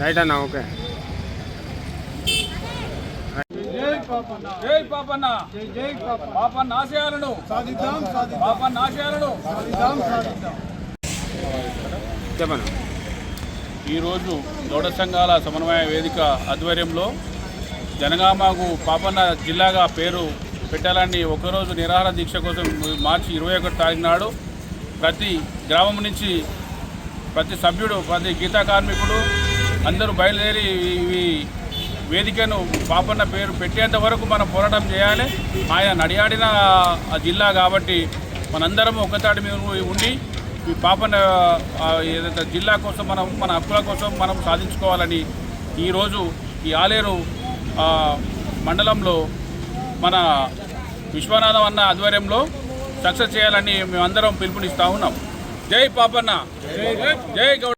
Right అన్న okay. జై పాపన్న, జై పాపన్న ఆశయాలను సాధిద్దాం, పాపన్న ఆశయాలను సాధిద్దాం. చెప్పండి. ఈరోజు గౌడ సంఘాల సమన్వయ వేదిక ఆధ్వర్యంలో జనగామకు పాపన్న జిల్లాగా పేరు పెట్టాలని ఒకరోజు నిరాహార దీక్ష కోసం మార్చి 21 తారీఖు నాడు ప్రతి గ్రామం నుంచి ప్రతి సభ్యుడు, ప్రతి గీతా కార్మికుడు అందరూ బయలుదేరి ఈ వేదికను పాపన్న పేరు పెట్టేంత వరకు మనం పోరాటం చేయాలి. ఆయన నడియాడిన జిల్లా కాబట్టి మనందరం ఒకతాటి మీద ఉండి ఈ పాపన్న ఏదైతే జిల్లా కోసం మన హక్కుల కోసం మనం సాధించుకోవాలని ఈరోజు ఈ ఆలేరు మండలంలో మన విశ్వనాథం అన్న ఆధ్వర్యంలో సక్సెస్ చేయాలని మేమందరం పిలుపునిస్తూ ఉన్నాం. జై పాపన్న, జై గౌడ.